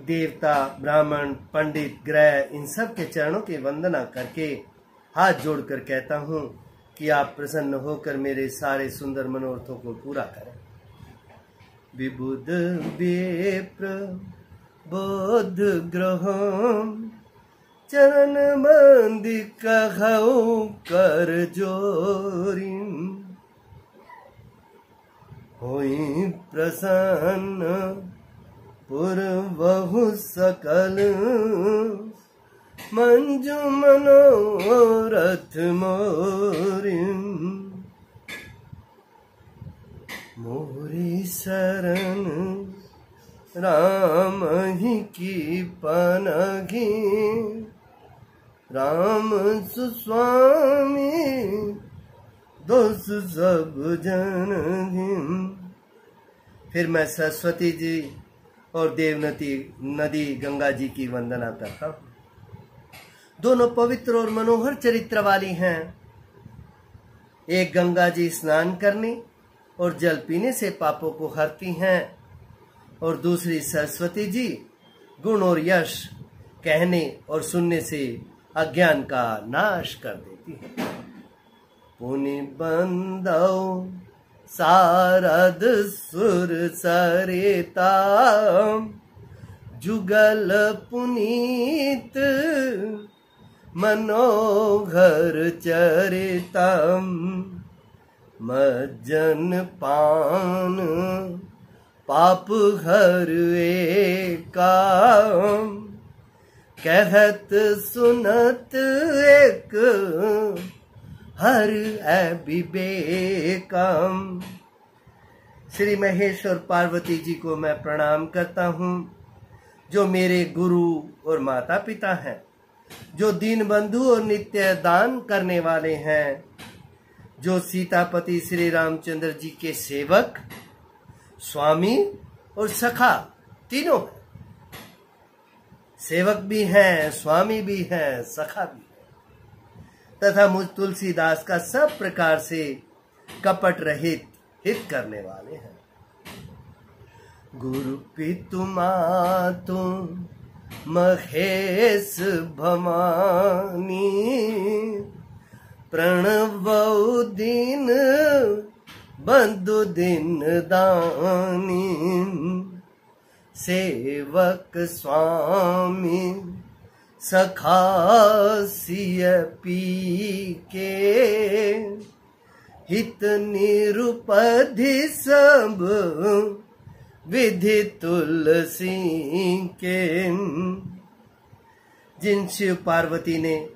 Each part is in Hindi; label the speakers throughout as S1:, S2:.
S1: देवता, ब्राह्मण, पंडित, ग्रह, इन सब के चरणों की वंदना करके हाथ जोड़कर कहता हूँ कि आप प्रसन्न होकर मेरे सारे सुंदर मनोरथों को पूरा करें। विबुध विप्र बोध ग्रहम चरण बंदी कहऊ कर जोरिम होई प्रसन्न पूर्वहु सकल मंजु मनोरथ मोरिम मोरी शरण राम ही की पनघी राम सुस्वामी दोष सब जन। फिर मैं सरस्वती जी और देवनती नदी गंगा जी की वंदना करता हूँ। दोनों पवित्र और मनोहर चरित्र वाली हैं। एक गंगा जी स्नान करने और जल पीने से पापों को हरती हैं, और दूसरी सरस्वती जी गुण और यश कहने और सुनने से अज्ञान का नाश कर देती है। पुनि बंदौ शारद सुर सरिता जुगल पुनीत मनोहर चरितम मज्जन पान पाप हर एका कहत सुनत एक हर अविवेकम। श्री महेश और पार्वती जी को मैं प्रणाम करता हूँ, जो मेरे गुरु और माता पिता हैं, जो दीन बंधु और नित्य दान करने वाले हैं, जो सीतापति श्री रामचंद्र जी के सेवक, स्वामी और सखा तीनों हैं। सेवक भी हैं, स्वामी भी हैं, सखा भी है, तथा मुझ तुलसीदास का सब प्रकार से कपट रहित हित करने वाले हैं। गुरु पितु मातु महेश भवानी प्रणवौ दीन बंधु दिन दानी सेवक स्वामी सखा सिय पी के हित निरुपधि सब विधि तुलसी के। जिन शिव पार्वती ने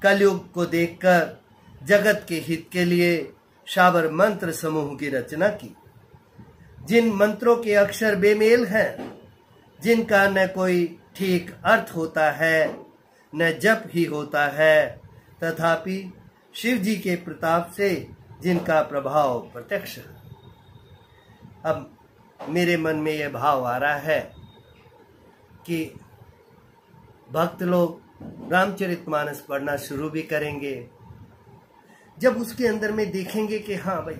S1: कलयुग को देखकर जगत के हित के लिए शाबर मंत्र समूह की रचना की, जिन मंत्रों के अक्षर बेमेल हैं, जिनका न कोई ठीक अर्थ होता है न जप ही होता है, तथापि शिव जी के प्रताप से जिनका प्रभाव प्रत्यक्ष है। अब मेरे मन में यह भाव आ रहा है कि भक्त लोग रामचरितमानस पढ़ना शुरू भी करेंगे। जब उसके अंदर में देखेंगे कि हाँ भाई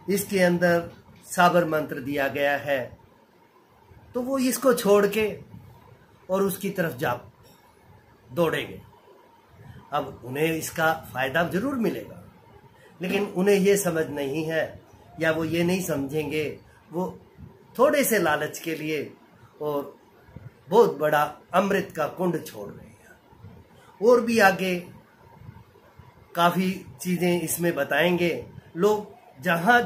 S1: इसके अंदर साबर मंत्र दिया गया है, तो वो इसको छोड़ के और उसकी तरफ जा दौड़ेंगे। अब उन्हें इसका फायदा जरूर मिलेगा, लेकिन उन्हें ये समझ नहीं है, या वो ये नहीं समझेंगे, वो थोड़े से लालच के लिए और बहुत बड़ा अमृत का कुंड छोड़ रहे हैं। और भी आगे काफी चीजें इसमें बताएंगे। लोग जहां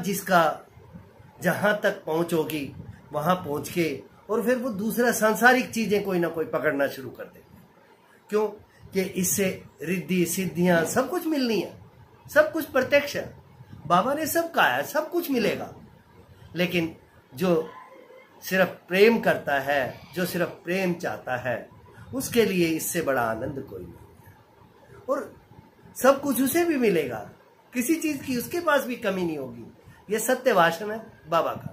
S1: तक पहुंच होगी वहां पहुंच के और फिर वो दूसरा सांसारिक चीजें कोई ना कोई पकड़ना शुरू कर देंगे। क्यों? कि इससे रिद्धि सिद्धियां सब कुछ मिलनी है, सब कुछ प्रत्यक्ष है, बाबा ने सब कहा है, सब कुछ मिलेगा। लेकिन जो सिर्फ प्रेम करता है, जो सिर्फ प्रेम चाहता है, उसके लिए इससे बड़ा आनंद कोई नहीं है। और सब कुछ उसे भी मिलेगा, किसी चीज की उसके पास भी कमी नहीं होगी। यह सत्य भाषण है बाबा का।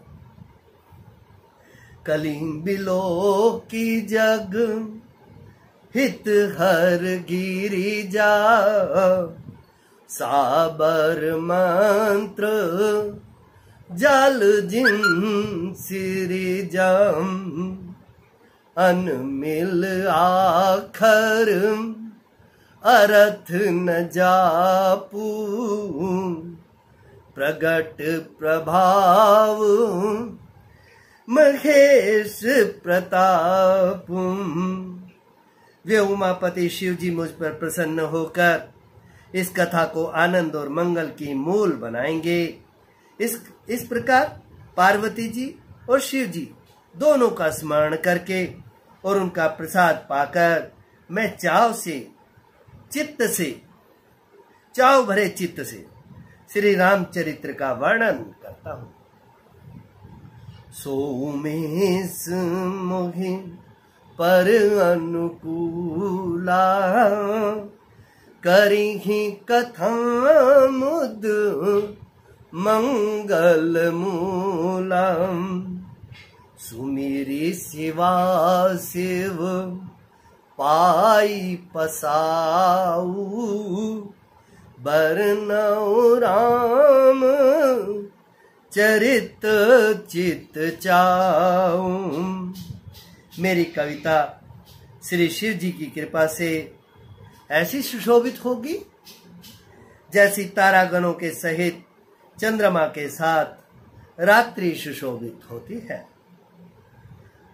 S1: कलिंग बिलो की जग हित हर गिरी जा साबर मंत्र जल जिन सिरि जम अनमिल आखर अर्थ न जापू, प्रगट प्रभाव महेश प्रताप। वे उमापति शिव जी मुझ पर प्रसन्न होकर इस कथा को आनंद और मंगल की मूल बनाएंगे। इस प्रकार पार्वती जी और शिव जी दोनों का स्मरण करके और उनका प्रसाद पाकर मैं चाव भरे चित्त से श्री रामचरित्र का वर्णन करता हूँ। सोमेश मोहि पर अनुकूला, करिहि कथा मुद मंगल मूला। सुमिरि शिवा शिव पाई पसाऊ, बरनऊ राम चरित चित चाऊ। मेरी कविता श्री शिव जी की कृपा से ऐसी सुशोभित होगी जैसी तारागणों के सहित चंद्रमा के साथ रात्रि सुशोभित होती है।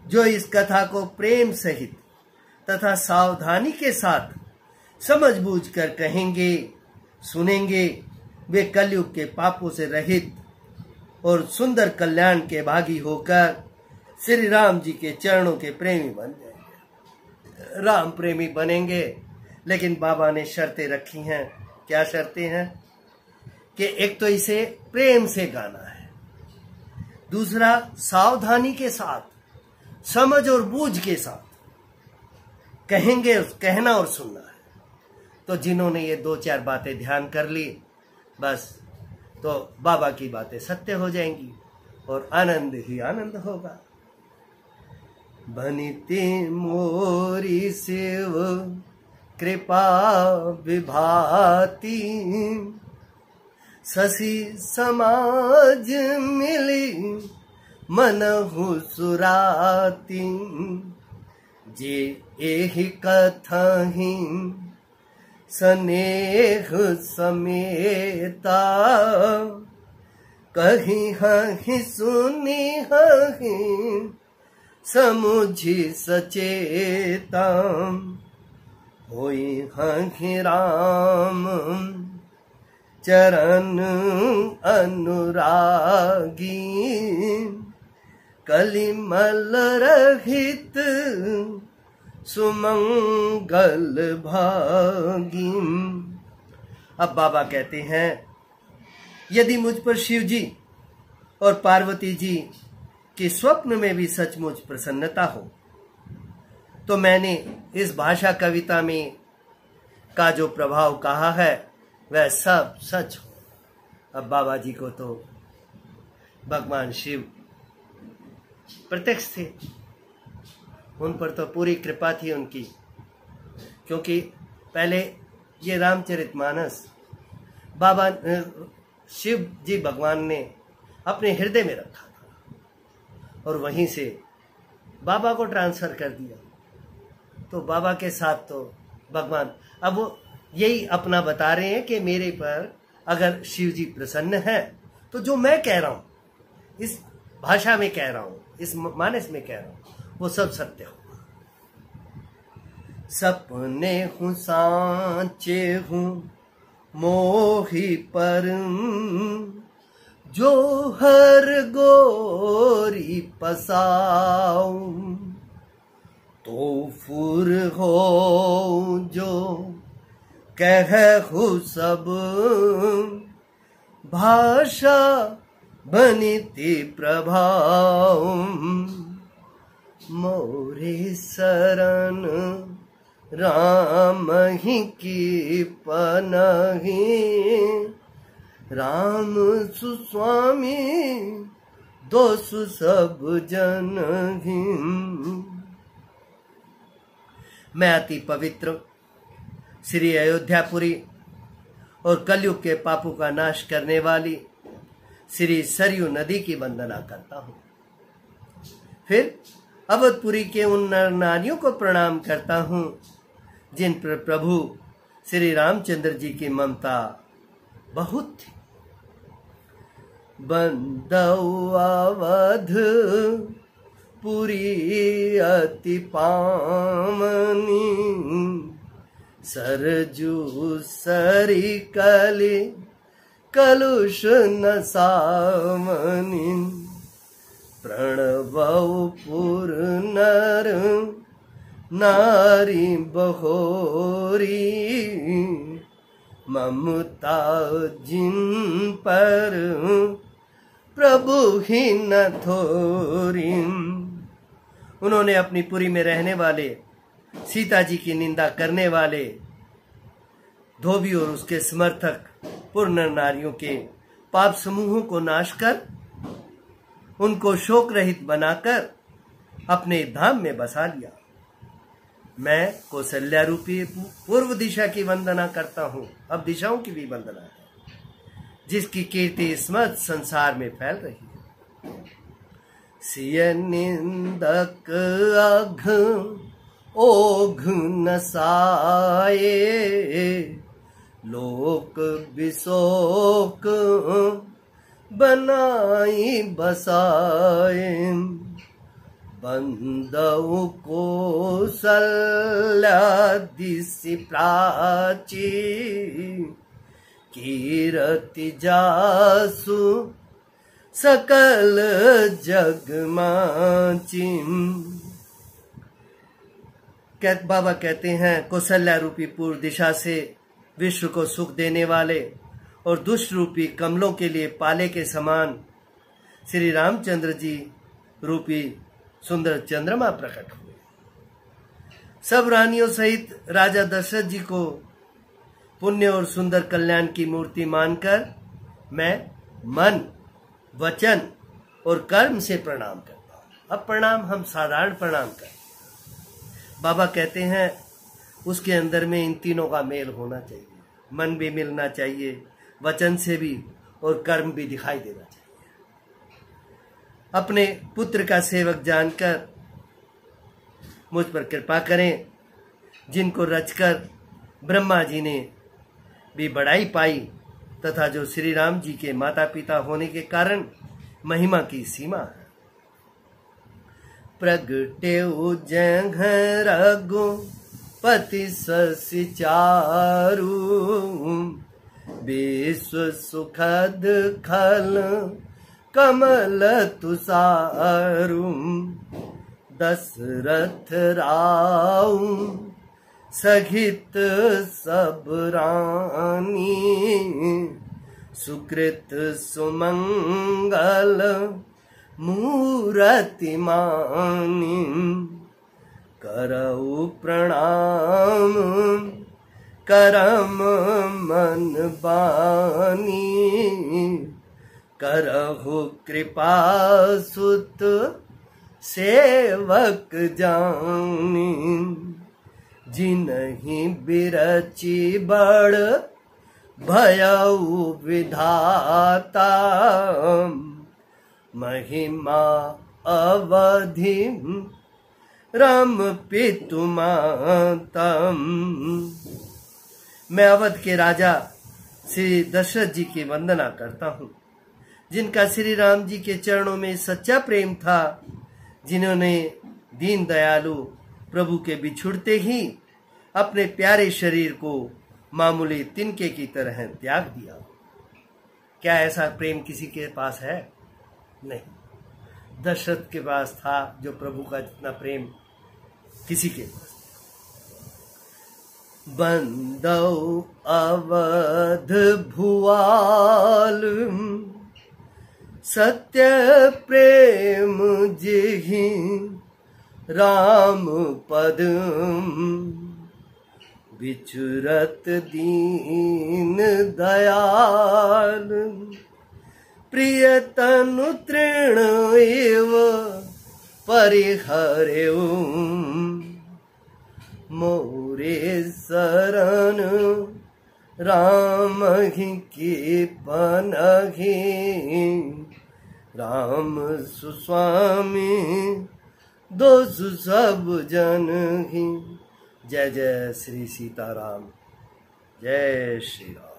S1: जो इस कथा को प्रेम सहित तथा सावधानी के साथ समझ बूझ कर कहेंगे, सुनेंगे, वे कलयुग के पापों से रहित और सुंदर कल्याण के भागी होकर श्री राम जी के चरणों के प्रेमी बन जाएंगे। राम प्रेमी बनेंगे, लेकिन बाबा ने शर्तें रखी हैं। क्या शर्तें हैं? कि एक तो इसे प्रेम से गाना है, दूसरा सावधानी के साथ, समझ और बूझ के साथ कहेंगे, कहना और सुनना है। तो जिन्होंने ये 2-4 बातें ध्यान कर ली, बस तो बाबा की बातें सत्य हो जाएंगी और आनंद ही आनंद होगा। बनिते मोरी शिव कृपा विभाती, शशि समाज मिली मनहु सुराती। जे एहि कथहि स्नेह समेता, कही हहि सुनी हहि समुझि सचेता। होई हहि राम चरण अनुरागी, कलिमल रहित सुमंगल भागी। अब बाबा कहते हैं, यदि मुझ पर शिव जी और पार्वती जी की स्वप्न में भी सचमुच प्रसन्नता हो, तो मैंने इस भाषा कविता में का जो प्रभाव कहा है वह सब सच हो। अब बाबा जी को तो भगवान शिव प्रत्यक्ष थे, उन पर तो पूरी कृपा थी उनकी, क्योंकि पहले ये रामचरितमानस बाबा शिव जी भगवान ने अपने हृदय में रखा था और वहीं से बाबा को ट्रांसफर कर दिया। तो बाबा के साथ तो भगवान अब वो यही अपना बता रहे हैं कि मेरे पर अगर शिव जी प्रसन्न है तो जो मैं कह रहा हूं, इस भाषा में कह रहा हूं, इस मानस में कह रहा हूं, वो सब सत्य होगा। सपने हूं सांचे हूं मोही पर, जो हर गोरी पसाऊं। तो फुर हो जो कहु सब, भाषा बनिति प्रभाव। मोरे शरण राम ही की पनहि, राम सुस्वामी दोसु सब जन ही। मैं अति पवित्र श्री अयोध्यापुरी और कलयुग के पापों का नाश करने वाली श्री सरयू नदी की वंदना करता हूँ। फिर अवधपुरी के उन नर नारियों को प्रणाम करता हूँ जिन पर प्रभु श्री रामचंद्र जी की ममता बहुत थी। बंदौ अवध पुरी अति पामनी, सरजू सरी कली कलुष न सामनी, प्रणवौ पुर नर नारी बहोरी, ममता जिन पर प्रभु ही न थोरी। उन्होंने अपनी पुरी में रहने वाले सीता जी की निंदा करने वाले धोबी और उसके समर्थक पूर्ण नारियों के पाप समूहों को नाश कर उनको शोक रहित बनाकर अपने धाम में बसा लिया। मैं कौशल्या रूपी पूर्व दिशा की वंदना करता हूँ। अब दिशाओं की भी वंदना है जिसकी कीर्ति समस्त संसार में फैल रही है। सिय निंदक अघ ओघ नसाए, लोक विशोक बनाई बसाए, बंदौ कौशल्या दिसि प्राची, कीरति जासु सकल जग माची। बाबा कहते हैं कौशल्या रूपी पूर्व दिशा से विश्व को सुख देने वाले और दुष्ट रूपी कमलों के लिए पाले के समान श्री रामचंद्र जी रूपी सुंदर चंद्रमा प्रकट हुए। सब रानियों सहित राजा दशरथ जी को पुण्य और सुंदर कल्याण की मूर्ति मानकर मैं मन, वचन और कर्म से प्रणाम करता हूँ। अब प्रणाम हम साधारण प्रणाम करते हैं। बाबा कहते हैं उसके अंदर में इन तीनों का मेल होना चाहिए। मन भी मिलना चाहिए, वचन से भी, और कर्म भी दिखाई देना चाहिए। अपने पुत्र का सेवक जानकर मुझ पर कृपा करें, जिनको रचकर ब्रह्मा जी ने भी बड़ाई पाई तथा जो श्री राम जी के माता पिता होने के कारण महिमा की सीमा है। प्रगटे उजंघ रघुपति शशि चारु, विश्व सुखद खल कमल तुषारु, दशरथ राउ सहित सब रानी, सुकृत सुमंगल मूरति मानी, करऊ प्रणाम करम मन बानी, करहु कृपा सुत सेवक जानी, जिनहि बिरचि बड़ भयउ विधाता, महिमा अवधि राम पितु मातम। मैं अवध के राजा श्री दशरथ जी की वंदना करता हूँ, जिनका श्री राम जी के चरणों में सच्चा प्रेम था, जिन्होंने दीन दयालु प्रभु के बिछुड़ते ही अपने प्यारे शरीर को मामूली तिनके की तरह त्याग दिया। क्या ऐसा प्रेम किसी के पास है? नहीं। दशरथ के पास था जो प्रभु का जितना प्रेम किसी के पास। बंदौ अवध भुआल, सत्य प्रेम जेहि राम पद, बिचुरत दीन दयाल, प्रिय तनु तृण एव परिहरेउ, मोरे शरण राम ही की पनहि, राम सुस्वामी दोष सब जन ही। जय जय श्री सीताराम, जय श्री राम।